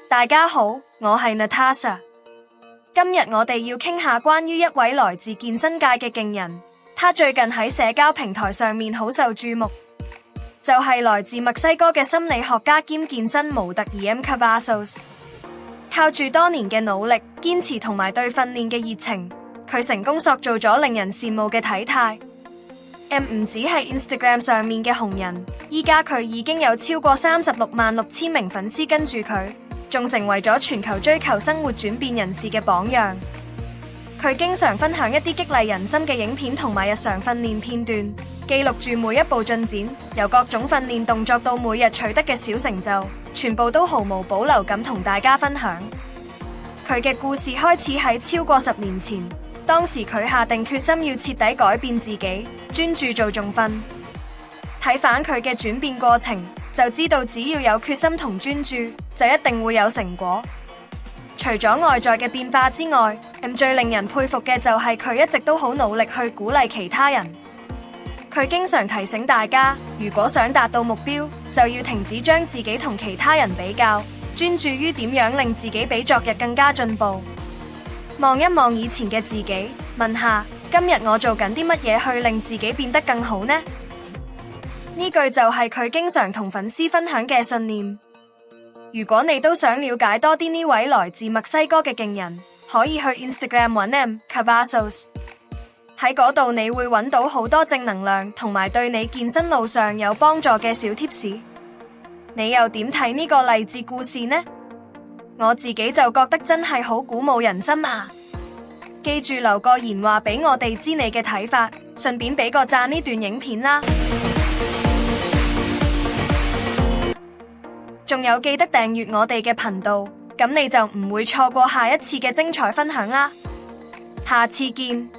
大家好，我係 Natasha。今日我哋要傾下關於一位來自健身界嘅勁人，他最近喺社交平台上面好受注目，就係來自墨西哥嘅心理學家兼健身模特兒 M Cavazos。靠住多年嘅努力、堅持同埋對訓練嘅熱情，佢成功塑造咗令人羨慕嘅體態。M 唔只係 Instagram 上面嘅紅人，依家佢已經有超過366000名粉絲跟住佢，仲成為咗全球追求生活轉變人士嘅榜樣。佢經常分享一啲激勵人心嘅影片同埋日常訓練片段，記錄住每一步進展，由各種訓練動作到每日取得嘅小成就，全部都毫無保留咁同大家分享。佢嘅故事開始喺超過10年前，當時佢下定決心要徹底改變自己，專注做重訓。睇返佢嘅轉變過程，就知道只要有決心同專注，就一定會有成果。除咗外在嘅變化之外，M 最令人佩服嘅就係佢一直都好努力去鼓勵其他人。佢經常提醒大家，如果想達到目標，就要停止將自己同其他人比較，專注於點樣令自己比昨日更加進步。望一望以前嘅自己，問下今日我做緊啲乜嘢去令自己變得更好呢？呢句就係佢經常同粉絲分享嘅信念。如果你都想了解多啲呢位來自墨西哥嘅勁人，可以去 Instagram 揾 M Cavazos。喺嗰度你會揾到好多正能量同埋對你健身路上有幫助嘅小貼士。你又點睇呢個勵志故事呢？我自己就覺得真係好鼓舞人心啊！記住留個言話俾我哋知你嘅睇法，順便俾個讚呢段影片啦。仲有記得訂閱我哋嘅頻道，咁你就唔會錯過下一次嘅精彩分享啦。下次見。